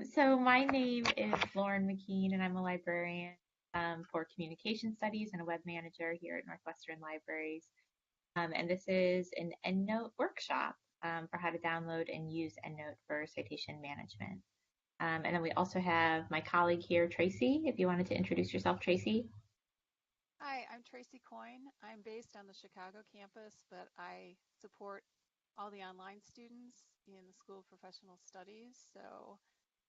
So my name is Lauren McKean, and I'm a librarian for communication studies and a web manager here at Northwestern Libraries. And this is an EndNote workshop for how to download and use EndNote for citation management. And then we also have my colleague here, Tracy, if you wanted to introduce yourself, Tracy. Hi, I'm Tracy Coyne. I'm based on the Chicago campus, but I support all the online students in the School of Professional Studies. So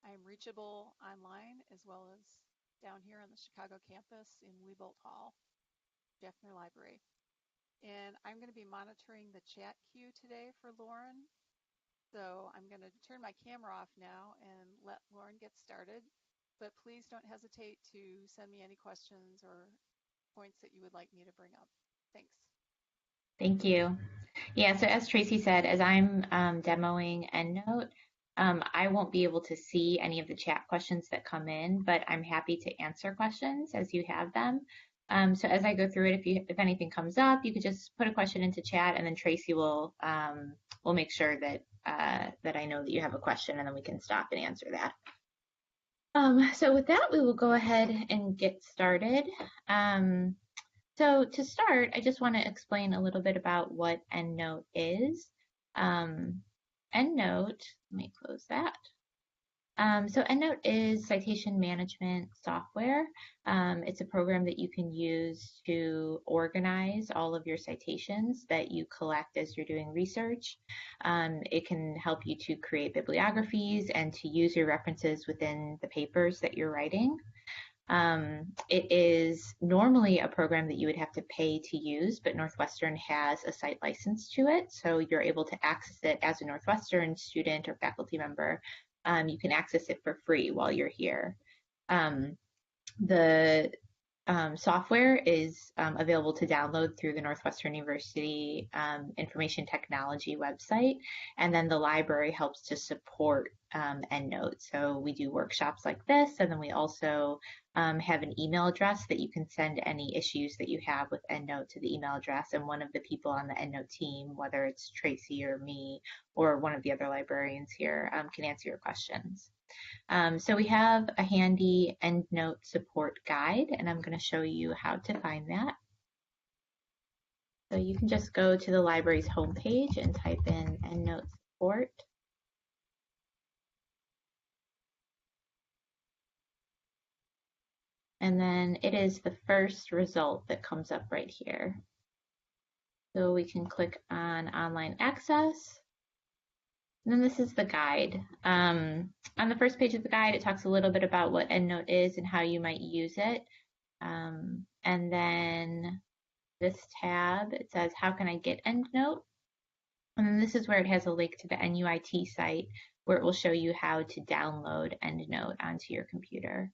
I'm reachable online as well as down here on the Chicago campus in Wiebolt Hall, Jaffner Library. And I'm going to be monitoring the chat queue today for Lauren. So I'm going to turn my camera off now and let Lauren get started. But please don't hesitate to send me any questions or points that you would like me to bring up. Thanks. Thank you. Yeah, so as Tracy said, as I'm demoing EndNote, I won't be able to see any of the chat questions that come in, but I'm happy to answer questions as you have them. So as I go through it, if anything comes up, you could just put a question into chat, and then Tracy will make sure that that I know that you have a question, and then we can stop and answer that. So with that, we will go ahead and get started. So to start, I just want to explain a little bit about what EndNote is. EndNote, let me close that. So EndNote is citation management software. It's a program that you can use to organize all of your citations that you collect as you're doing research. It can help you to create bibliographies and to use your references within the papers that you're writing. It is normally a program that you would have to pay to use, but Northwestern has a site license to it, so you're able to access it as a Northwestern student or faculty member. You can access it for free while you're here. The software is available to download through the Northwestern University Information Technology website, and then the library helps to support EndNote. So we do workshops like this, and then we also have an email address that you can send any issues that you have with EndNote to the email address, and one of the people on the EndNote team, whether it's Tracy or me or one of the other librarians here, can answer your questions. So we have a handy EndNote support guide, and I'm going to show you how to find that. So you can just go to the library's homepage and type in EndNote support. And then it is the first result that comes up right here. So we can click on online access. And then this is the guide. On the first page of the guide, it talks a little bit about what EndNote is and how you might use it. And then this tab, it says, how can I get EndNote? And then this is where it has a link to the NUIT site where it will show you how to download EndNote onto your computer.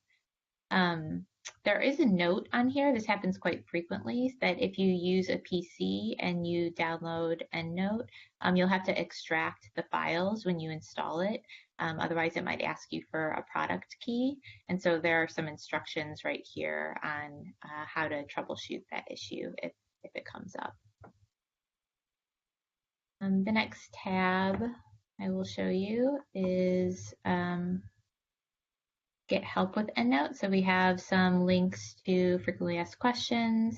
There is a note on here, this happens quite frequently, that if you use a PC and you download EndNote, you'll have to extract the files when you install it. Otherwise, it might ask you for a product key. And so there are some instructions right here on how to troubleshoot that issue if it comes up. The next tab I will show you is get help with EndNote. So we have some links to frequently asked questions.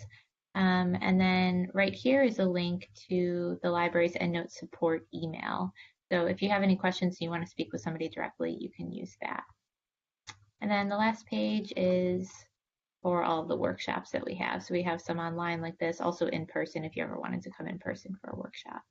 And then right here is a link to the library's EndNote support email. So if you have any questions and you want to speak with somebody directly, you can use that. And then the last page is for all of the workshops that we have. So we have some online like this, also in person if you ever wanted to come in person for a workshop.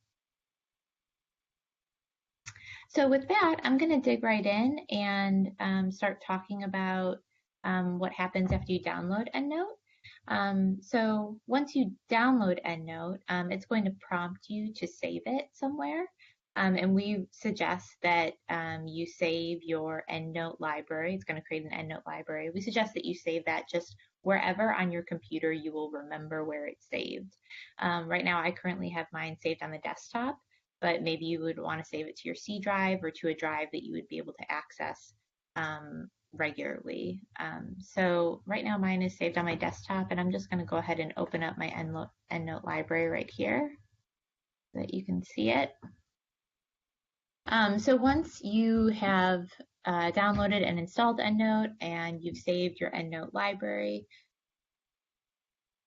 So with that, I'm going to dig right in and start talking about what happens after you download EndNote. So once you download EndNote, it's going to prompt you to save it somewhere. And we suggest that you save your EndNote library. It's going to create an EndNote library. We suggest that you save that just wherever on your computer you will remember where it's saved. Right now, I currently have mine saved on the desktop, but maybe you would want to save it to your C drive or to a drive that you would be able to access regularly. So right now mine is saved on my desktop, and I'm just going to go ahead and open up my EndNote library right here so that you can see it. So once you have downloaded and installed EndNote and you've saved your EndNote library,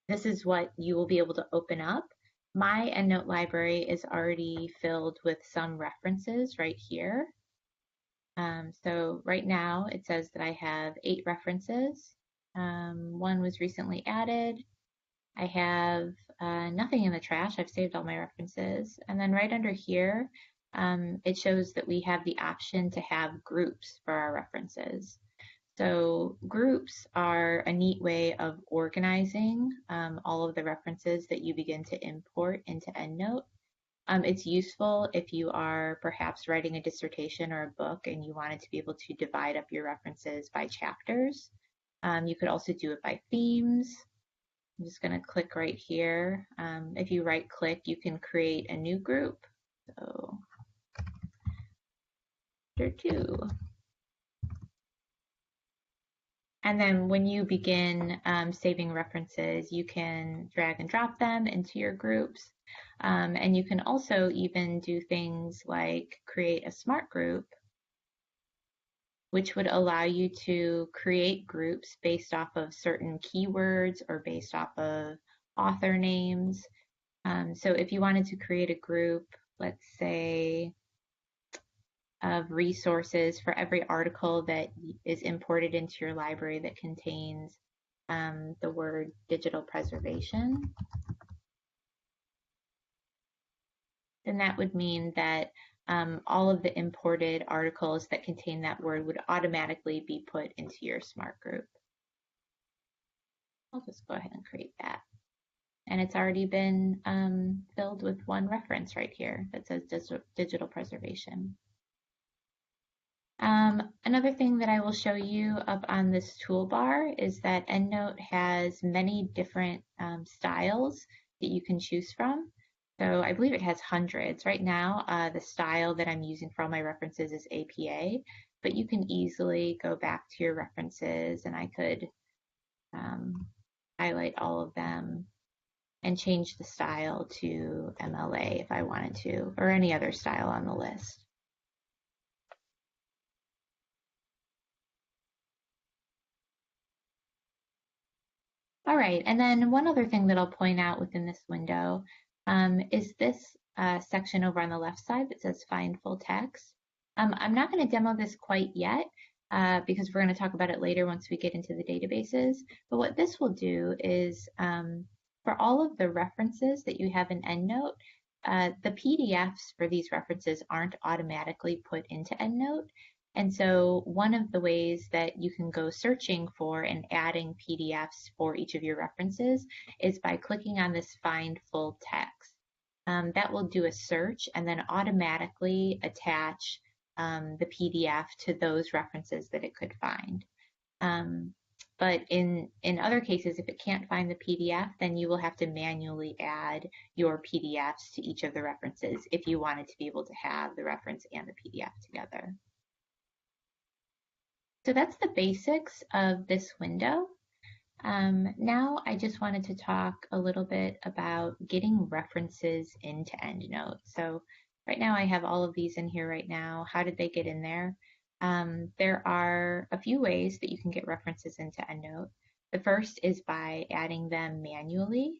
this is what you will be able to open up. My EndNote library is already filled with some references right here. So right now it says that I have 8 references. One was recently added. I have nothing in the trash. I've saved all my references. And then right under here, it shows that we have the option to have groups for our references. So groups are a neat way of organizing all of the references that you begin to import into EndNote. It's useful if you are perhaps writing a dissertation or a book and you wanted to be able to divide up your references by chapters. You could also do it by themes. I'm just going to click right here. If you right click, you can create a new group. So, chapter 2. And then when you begin saving references, you can drag and drop them into your groups. And you can also even do things like create a smart group, which would allow you to create groups based off of certain keywords or based off of author names. So if you wanted to create a group, let's say, of resources for every article that is imported into your library that contains the word digital preservation, then that would mean that all of the imported articles that contain that word would automatically be put into your smart group. I'll just go ahead and create that. And it's already been filled with one reference right here that says digital preservation. Another thing that I will show you up on this toolbar is that EndNote has many different styles that you can choose from. So I believe it has hundreds. Right now, the style that I'm using for all my references is APA, but you can easily go back to your references and I could highlight all of them and change the style to MLA if I wanted to, or any other style on the list. All right, and then one other thing that I'll point out within this window is this section over on the left side that says Find Full Text. I'm not going to demo this quite yet because we're going to talk about it later once we get into the databases. But what this will do is for all of the references that you have in EndNote, the PDFs for these references aren't automatically put into EndNote. And so one of the ways that you can go searching for and adding PDFs for each of your references is by clicking on this Find Full Text. That will do a search and then automatically attach the PDF to those references that it could find. But in other cases, if it can't find the PDF, then you will have to manually add your PDFs to each of the references if you wanted to be able to have the reference and the PDF together. So that's the basics of this window. Now I just wanted to talk a little bit about getting references into EndNote. So right now I have all of these in here right now. How did they get in there? There are a few ways that you can get references into EndNote. The first is by adding them manually.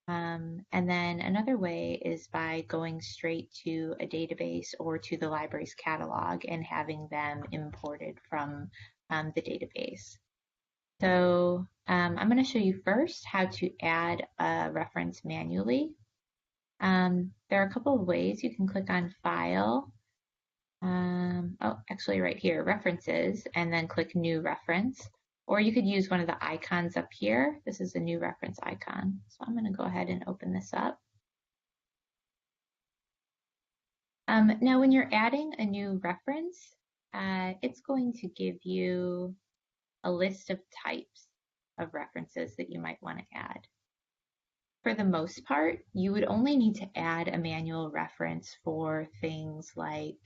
And then another way is by going straight to a database or to the library's catalog and having them imported from the database. So I'm going to show you first how to add a reference manually. There are a couple of ways. You can click on File. Actually right here, References, and then click New Reference. Or you could use one of the icons up here. This is a new reference icon. So I'm going to go ahead and open this up. Now, when you're adding a new reference, it's going to give you a list of types of references that you might want to add. For the most part, you would only need to add a manual reference for things like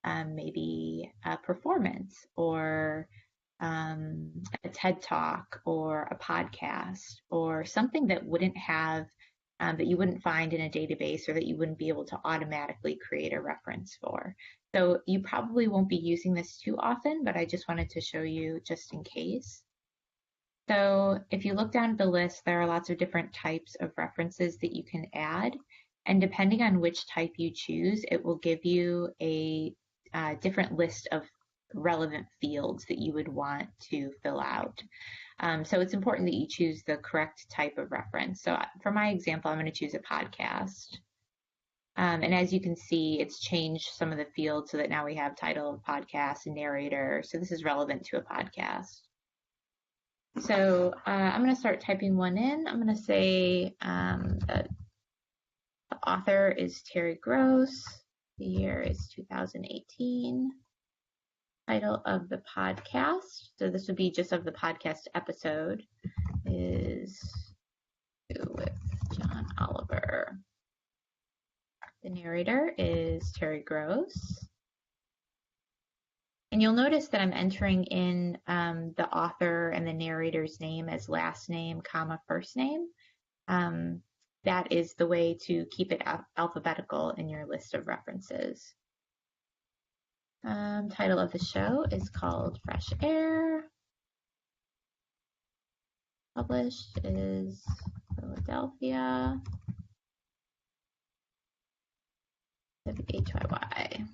maybe a performance or a TED Talk or a podcast or something that wouldn't have that you wouldn't find in a database or that you wouldn't be able to automatically create a reference for. So you probably won't be using this too often, but I just wanted to show you just in case. So if you look down at the list, there are lots of different types of references that you can add. And depending on which type you choose, it will give you a different list of relevant fields that you would want to fill out. So it's important that you choose the correct type of reference. So for my example, I'm going to choose a podcast. And as you can see, it's changed some of the fields so that now we have title of podcast and narrator. So this is relevant to a podcast. So I'm going to start typing one in. I'm going to say that the author is Terry Gross. The year is 2018. Title of the podcast, so this would be just of the podcast episode, is with John Oliver. The narrator is Terry Gross. And you'll notice that I'm entering in the author and the narrator's name as last name, comma, first name. That is the way to keep it alphabetical in your list of references. Title of the show is called Fresh Air. Published is Philadelphia. WHYY.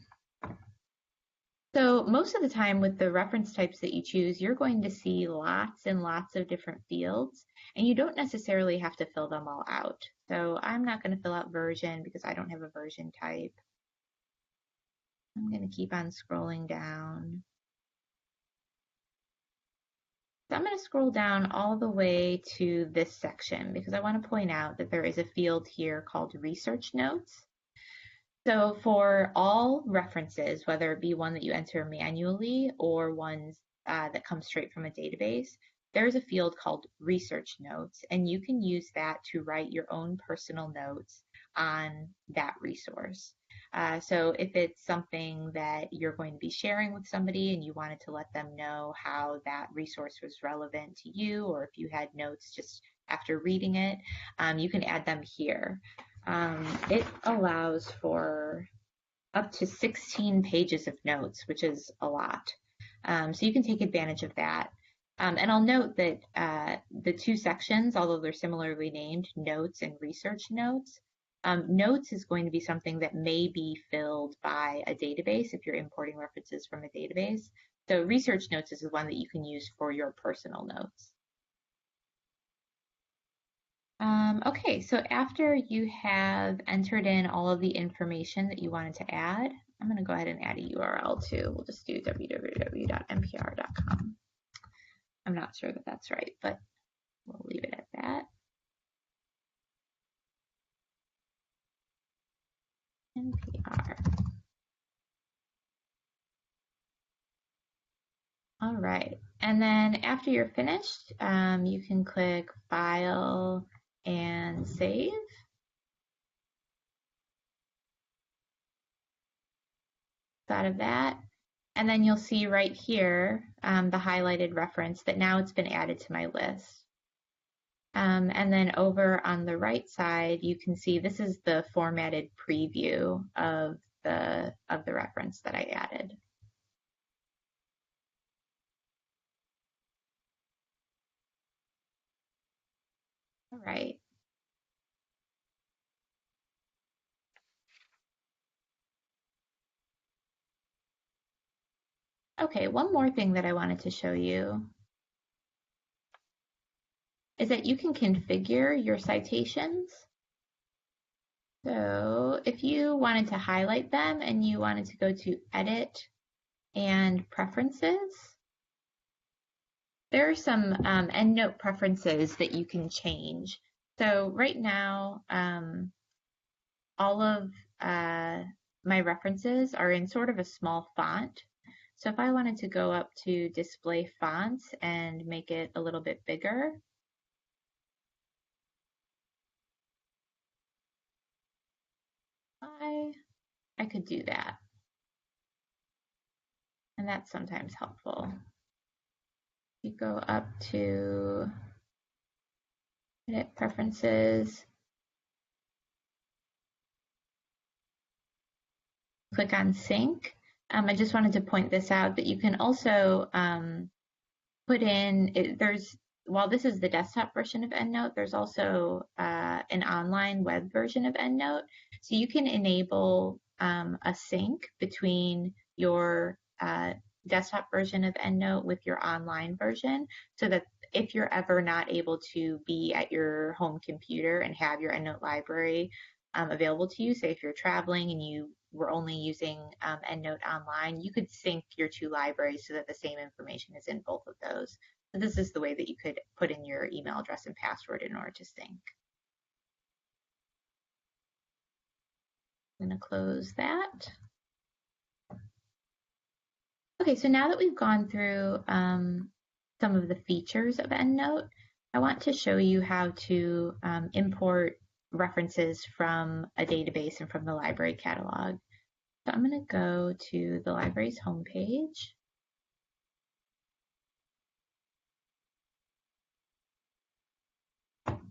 So most of the time with the reference types that you choose, you're going to see lots and lots of different fields, and you don't necessarily have to fill them all out. So I'm not going to fill out version because I don't have a version type. I'm going to keep on scrolling down. So I'm going to scroll down all the way to this section because I want to point out that there is a field here called Research Notes. So for all references, whether it be one that you enter manually or ones that come straight from a database, there's a field called Research Notes, and you can use that to write your own personal notes on that resource. So if it's something that you're going to be sharing with somebody and you wanted to let them know how that resource was relevant to you, or if you had notes just after reading it, you can add them here. It allows for up to 16 pages of notes, which is a lot. So you can take advantage of that. And I'll note that the two sections, although they're similarly named, notes and research notes, notes is going to be something that may be filled by a database if you're importing references from a database. So research notes is the one that you can use for your personal notes. Okay, so after you have entered in all of the information that you wanted to add, I'm going to go ahead and add a URL too. We'll just do www.npr.com. I'm not sure that that's right, but we'll leave it at that. NPR. All right, and then after you're finished, you can click File and Save. Out of that, and then you'll see right here the highlighted reference that now it's been added to my list. And then over on the right side, you can see this is the formatted preview of the reference that I added. All right. Okay, one more thing that I wanted to show you is that you can configure your citations. So if you wanted to highlight them and you wanted to go to Edit and Preferences, there are some EndNote preferences that you can change. So right now, all of my references are in sort of a small font. So if I wanted to go up to Display Fonts and make it a little bit bigger, I could do that. And that's sometimes helpful. You go up to Edit Preferences, click on sync, I just wanted to point this out that you can also put in, while this is the desktop version of EndNote, there's also an online web version of EndNote. So you can enable a sync between your desktop version of EndNote with your online version, so that if you're ever not able to be at your home computer and have your EndNote library available to you, say if you're traveling and you were only using EndNote online, you could sync your two libraries so that the same information is in both of those. So this is the way that you could put in your email address and password in order to sync. I'm going to close that. Okay, so now that we've gone through some of the features of EndNote, I want to show you how to import references from a database and from the library catalog. So I'm going to go to the library's homepage.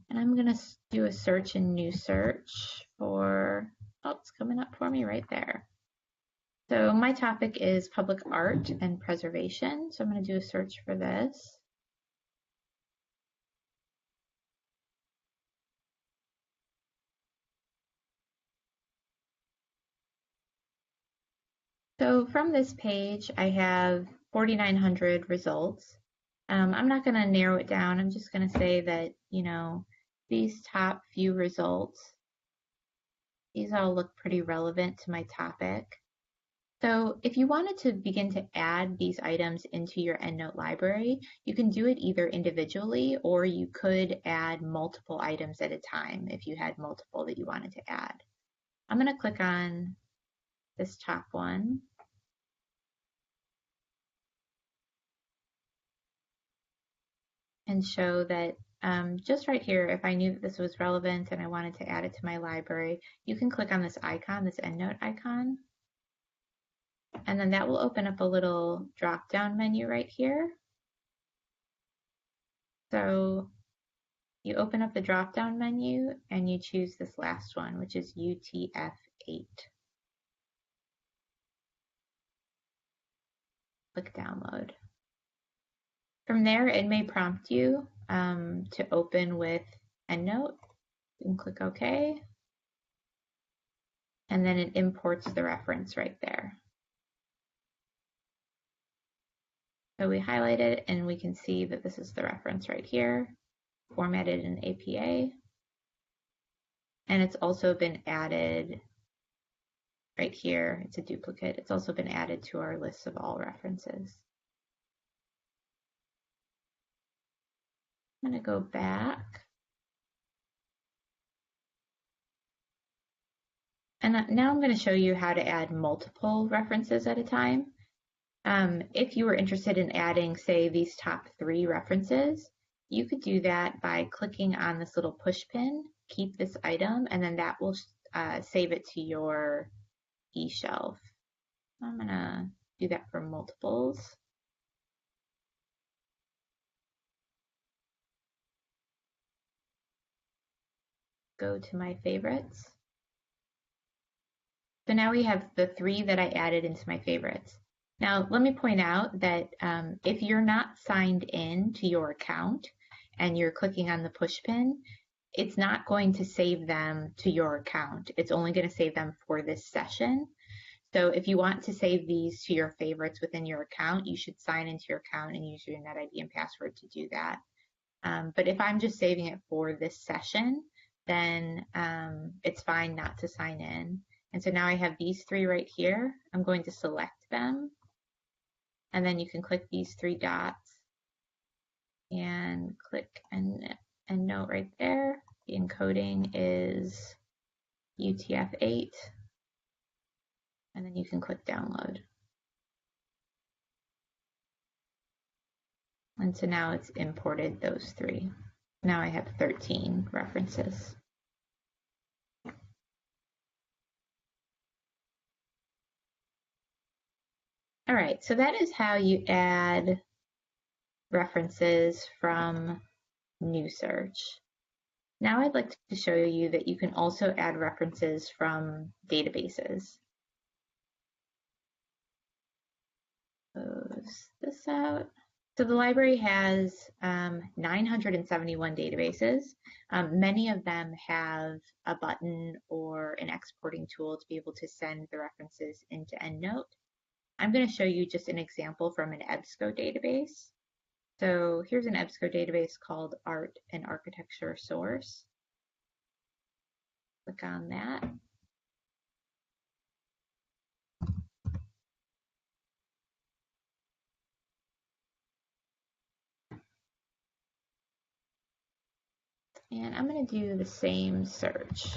And I'm going to do a search in New Search for, oh, it's coming up for me right there. So my topic is public art and preservation. So I'm going to do a search for this. So from this page, I have 4,900 results. I'm not going to narrow it down. I'm just going to say that, you know, these top few results, these all look pretty relevant to my topic. So if you wanted to begin to add these items into your EndNote library, you can do it either individually, or you could add multiple items at a time if you had multiple that you wanted to add. I'm going to click on this top one. And show that just right here, if I knew that this was relevant and I wanted to add it to my library, you can click on this icon, this EndNote icon, and then that will open up a little drop-down menu right here. So you open up the drop-down menu and you choose this last one, which is UTF-8. Click download. From there, it may prompt you to open with EndNote. You can click OK. And then it imports the reference right there. So we highlight it and we can see that this is the reference right here, formatted in APA. And it's also been added right here. It's a duplicate. It's also been added to our list of all references. I'm going to go back. And now I'm going to show you how to add multiple references at a time. If you were interested in adding, say, these top 3 references, you could do that by clicking on this little push pin, keep this item, and then that will save it to your eShelf. I'm going to do that for multiples. Go to my favorites. So now we have the 3 that I added into my favorites. Now, let me point out that if you're not signed in to your account and you're clicking on the push pin, it's not going to save them to your account. It's only going to save them for this session. So if you want to save these to your favorites within your account, you should sign into your account and use your NetID and password to do that. But if I'm just saving it for this session, then it's fine not to sign in. And so now I have these 3 right here. I'm going to select them. And then you can click these 3 dots and click EndNote right there. The encoding is UTF-8. And then you can click download. And so now it's imported those 3. Now I have 13 references. All right, so that is how you add references from New Search. Now I'd like to show you that you can also add references from databases. Close this out. So the library has 971 databases. Many of them have a button or an exporting tool to be able to send the references into EndNote. I'm going to show you just an example from an EBSCO database. So here's an EBSCO database called Art and Architecture Source. Click on that. And I'm going to do the same search.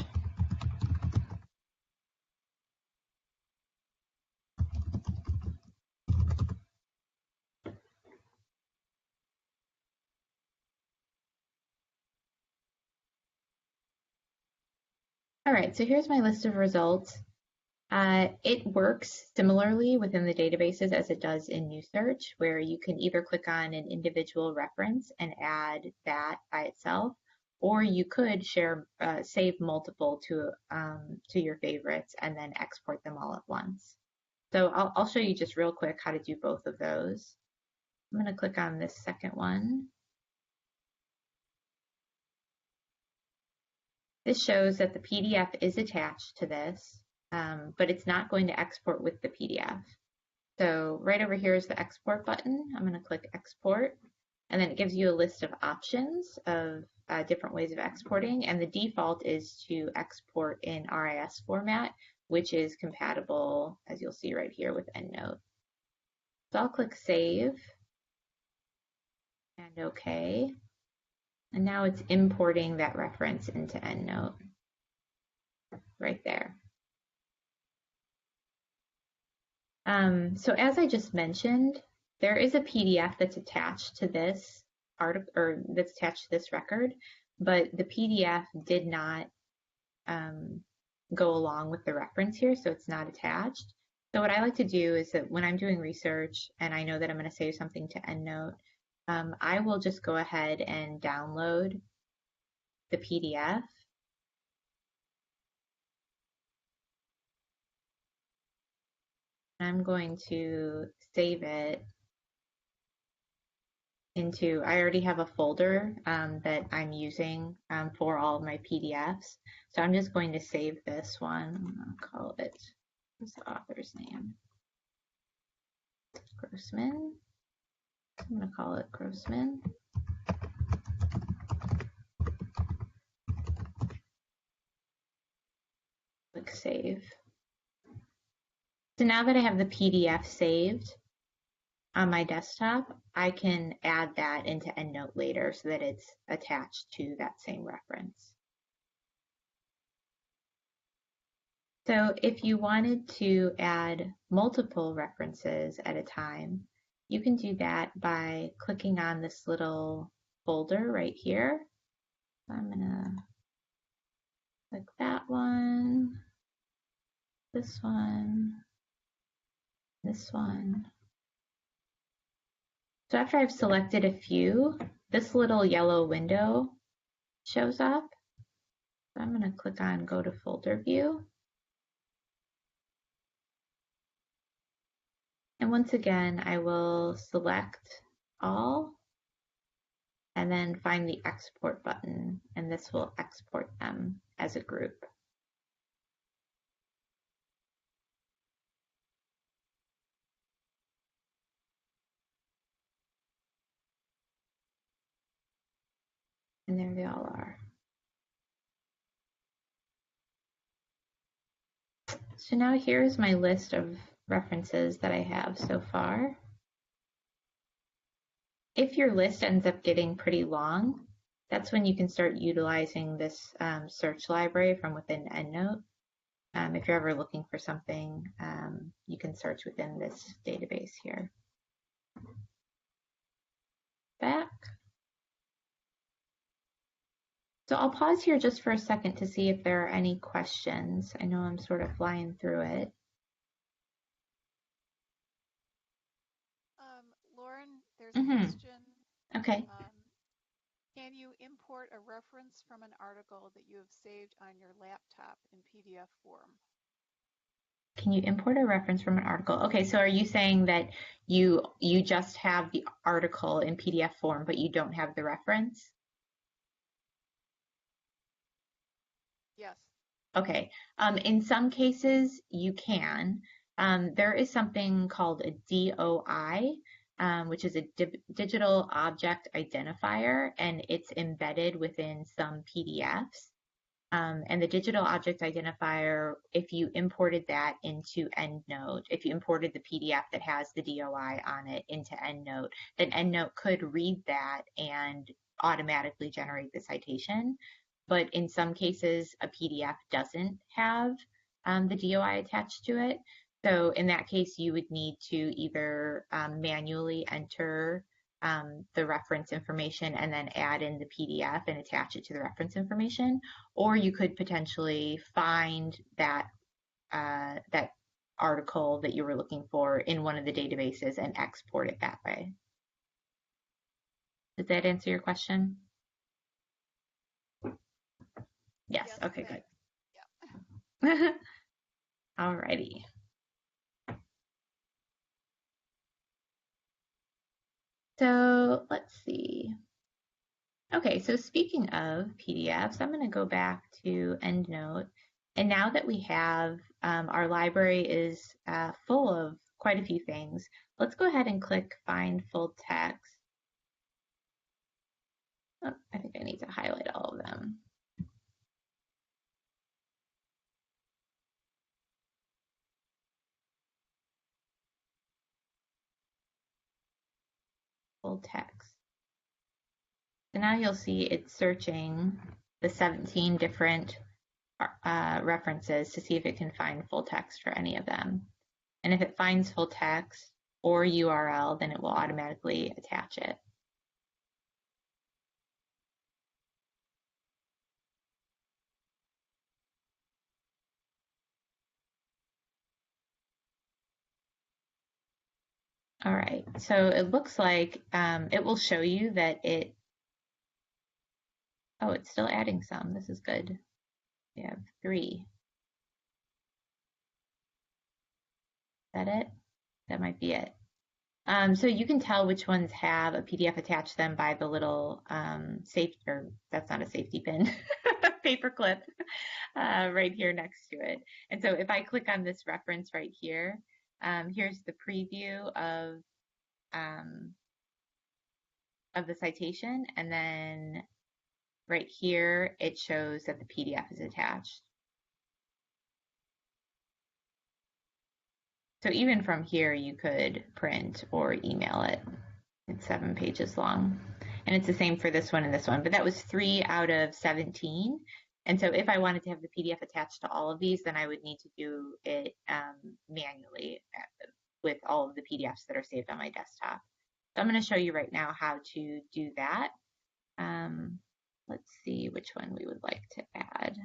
All right, so here's my list of results. It works similarly within the databases as it does in NewSearch, where you can either click on an individual reference and add that by itself, or you could save multiple to your favorites and then export them all at once. So I'll show you just real quick how to do both of those. I'm going to click on this second one. This shows that the PDF is attached to this, but it's not going to export with the PDF. So right over here is the export button. I'm going to click export, and then it gives you a list of options of different ways of exporting, and the default is to export in RIS format, which is compatible, as you'll see right here, with EndNote. So I'll click save and OK. And now it's importing that reference into EndNote right there. So as I just mentioned, there is a PDF that's attached to this article, or that's attached to this record, but the PDF did not go along with the reference here, so it's not attached. So what I like to do is that when I'm doing research and I know that I'm going to save something to EndNote, I will just go ahead and download the PDF. I'm going to save it into, I already have a folder that I'm using for all of my PDFs. So I'm just going to save this one. I'll call it, what's the author's name? Grossman. I'm going to call it Grossman. Click save. So now that I have the PDF saved on my desktop, I can add that into EndNote later so that it's attached to that same reference. So if you wanted to add multiple references at a time, you can do that by clicking on this little folder right here. I'm gonna click that one, this one, this one. So after I've selected a few, this little yellow window shows up. So I'm gonna click on Go to Folder View. And once again, I will select all and then find the export button, and this will export them as a group. And there they all are. So now here's my list of references that I have so far. If your list ends up getting pretty long, that's when you can start utilizing this search library from within EndNote. If you're ever looking for something, you can search within this database here. Back. So I'll pause here just for a second to see if there are any questions. I know I'm sort of flying through it. Lauren, there's a question. Okay. Can you import a reference from an article that you have saved on your laptop in PDF form? Can you import a reference from an article? Okay, so are you saying that you just have the article in PDF form, but you don't have the reference? Yes. Okay. In some cases, you can. There is something called a DOI, which is a digital object identifier, and it's embedded within some PDFs. And the digital object identifier, if you imported that into EndNote, if you imported the PDF that has the DOI on it into EndNote, then EndNote could read that and automatically generate the citation. But in some cases, a PDF doesn't have the DOI attached to it. So in that case, you would need to either manually enter the reference information and then add in the PDF and attach it to the reference information, or you could potentially find that that article that you were looking for in one of the databases and export it that way. Does that answer your question? Yes. Okay, Thanks. good. Yeah. Alrighty. So let's see. Okay, so speaking of PDFs, I'm going to go back to EndNote. And now that we have, our library is full of quite a few things, let's go ahead and click Find Full Text. Oh, I think I need to highlight all of them. Full text. So now you'll see it's searching the 17 different references to see if it can find full text for any of them. And if it finds full text or URL, then it will automatically attach it. All right, so it looks like it will show you that it, oh, it's still adding some. This is good. We have 3. Is that it? That might be it. So you can tell which ones have a PDF attached to them by the little safety, or that's not a safety pin, paper clip right here next to it. And so if I click on this reference right here, here's the preview of the citation, and then right here it shows that the PDF is attached. So even from here, you could print or email it. It's 7 pages long. And it's the same for this one and this one, but that was 3 out of 17. And so if I wanted to have the PDF attached to all of these, then I would need to do it manually with all of the PDFs that are saved on my desktop. So I'm going to show you right now how to do that. Let's see which one we would like to add.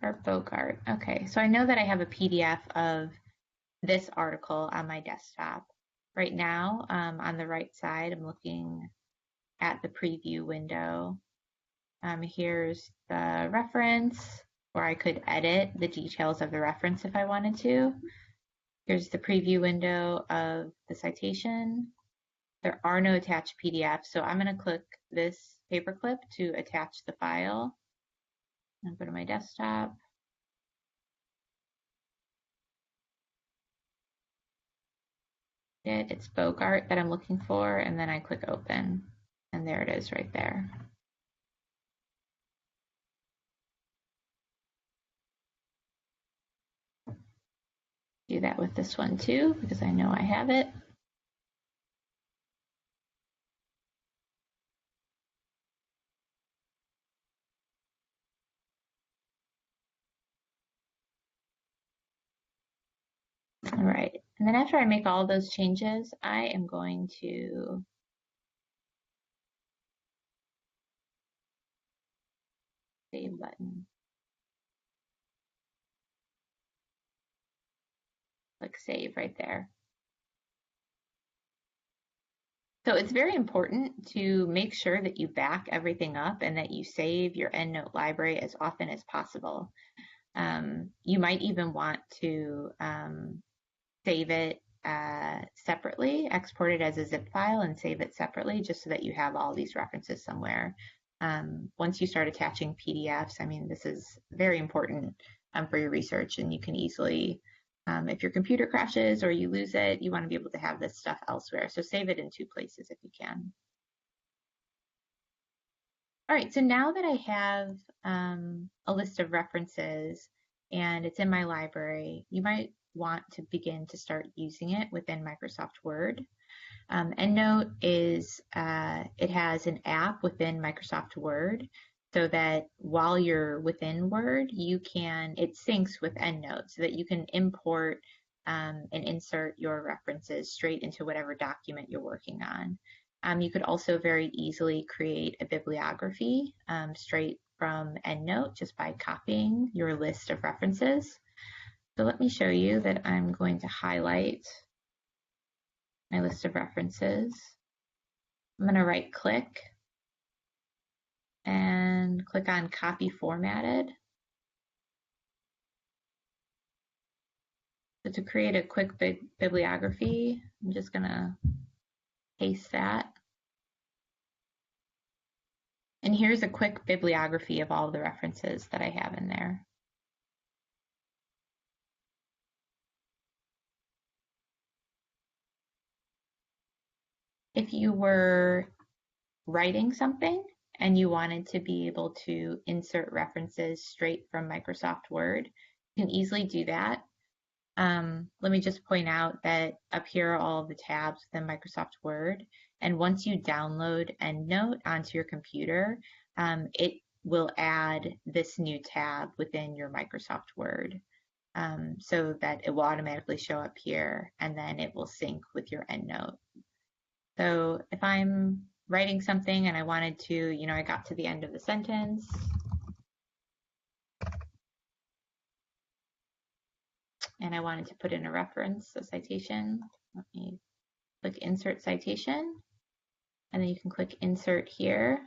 Or Bogart. Okay, so I know that I have a PDF of this article on my desktop. Right now, on the right side, I'm looking at the preview window. Here's the reference, or I could edit the details of the reference if I wanted to. Here's the preview window of the citation. There are no attached PDFs, so I'm going to click this paperclip to attach the file. I'll go to my desktop. It's Bogart that I'm looking for, and then I click open, and there it is right there. Do that with this one too, because I know I have it. All right, and then after I make all those changes, I am going to save button. Click save right there. So it's very important to make sure that you back everything up and that you save your EndNote library as often as possible. You might even want to save it separately, export it as a zip file and save it separately just so that you have all these references somewhere. Once you start attaching PDFs, I mean, this is very important for your research, and you can easily, if your computer crashes or you lose it, you want to be able to have this stuff elsewhere. So save it in 2 places if you can. All right, so now that I have a list of references and it's in my library, you might want to begin to start using it within Microsoft Word. EndNote is, it has an app within Microsoft Word so that while you're within Word, it syncs with EndNote so that you can import and insert your references straight into whatever document you're working on. You could also very easily create a bibliography straight from EndNote just by copying your list of references. So let me show you that I'm going to highlight my list of references. I'm going to right click and click on copy formatted. So to create a quick bibliography, I'm just going to paste that. And here's a quick bibliography of all the references that I have in there. If you were writing something and you wanted to be able to insert references straight from Microsoft Word, you can easily do that. Let me just point out that up here are all of the tabs within Microsoft Word. And once you download EndNote onto your computer, it will add this new tab within your Microsoft Word so that it will automatically show up here and then it will sync with your EndNote. So if I'm writing something and I wanted to, I got to the end of the sentence, and I wanted to put in a reference, a citation, let me click Insert Citation, and then you can click Insert here.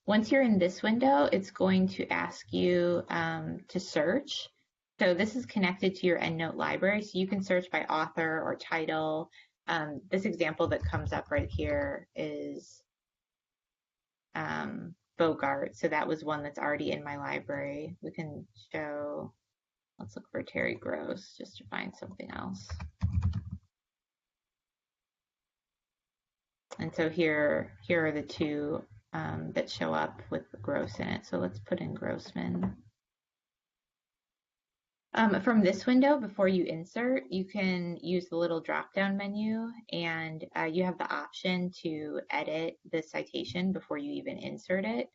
Once you're in this window, it's going to ask you to search. So this is connected to your EndNote library, so you can search by author or title. This example that comes up right here is Bogart, so that was one that's already in my library. We can show, let's look for Terry Gross just to find something else. And so here are the two that show up with Gross in it. So let's put in Grossman. From this window, before you insert, you can use the little drop-down menu, and you have the option to edit the citation before you even insert it.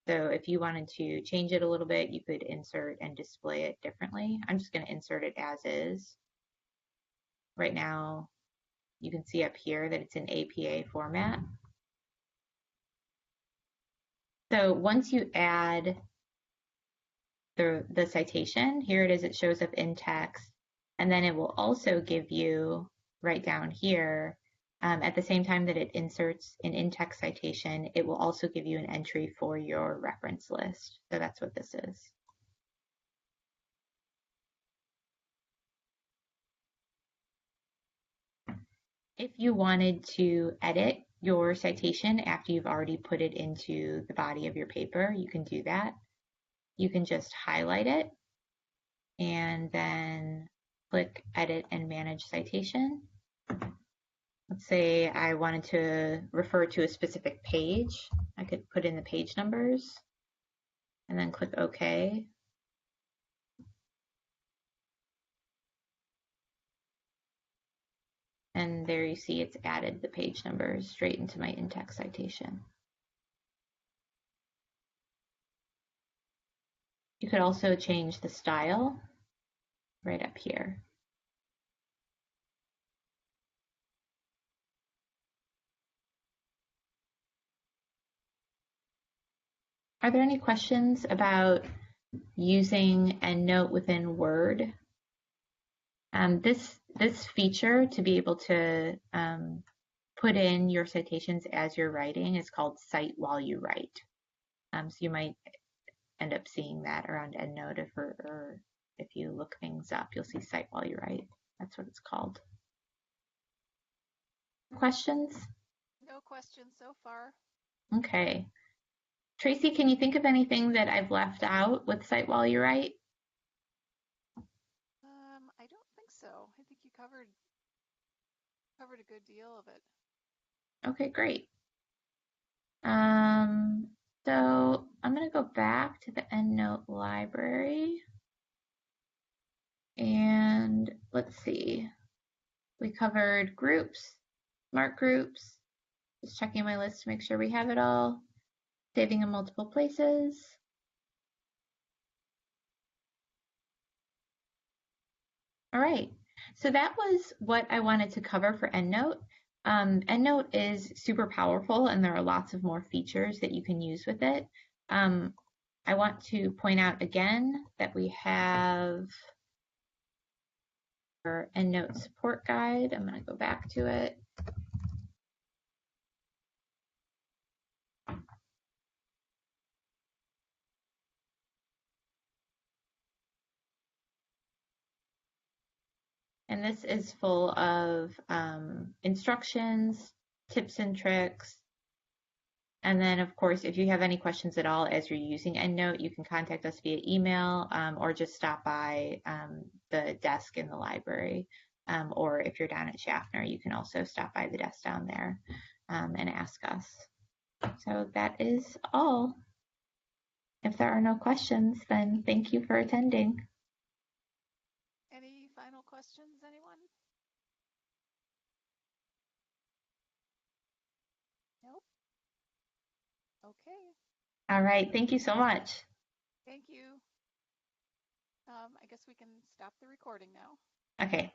So if you wanted to change it a little bit, you could insert and display it differently. I'm just going to insert it as is. Right now, you can see up here that it's in APA format. So once you add the citation, here it is, it shows up in text, and then it will also give you right down here, at the same time that it inserts an in-text citation, it will also give you an entry for your reference list. So that's what this is. If you wanted to edit your citation after you've already put it into the body of your paper, you can do that. You can just highlight it and then click Edit and Manage Citation. Let's say I wanted to refer to a specific page. I could put in the page numbers and then click OK. And there you see it's added the page numbers straight into my in-text citation. You could also change the style right up here. Are there any questions about using EndNote within Word? This feature to be able to put in your citations as you're writing is called Cite While You Write. So you might end up seeing that around EndNote or if you look things up, you'll see Cite While You Write. That's what it's called. Questions? No questions so far. Okay. Tracy, can you think of anything that I've left out with Cite While You Write? I don't think so. I think you covered a good deal of it. Okay, great. So I'm going to go back to the EndNote library. And let's see. We covered groups, smart groups. Just checking my list to make sure we have it all. Saving in multiple places. All right. So that was what I wanted to cover for EndNote. EndNote is super powerful and there are lots of more features that you can use with it. I want to point out again that we have our EndNote support guide. I'm going to go back to it. And this is full of instructions, tips and tricks. And then, of course, if you have any questions at all as you're using EndNote, you can contact us via email or just stop by the desk in the library. Or if you're down at Schaffner, you can also stop by the desk down there and ask us. So that is all. If there are no questions, then thank you for attending. Any final questions, anyone? Nope. Okay. All right. Thank you so much. Thank you. I guess we can stop the recording now. Okay.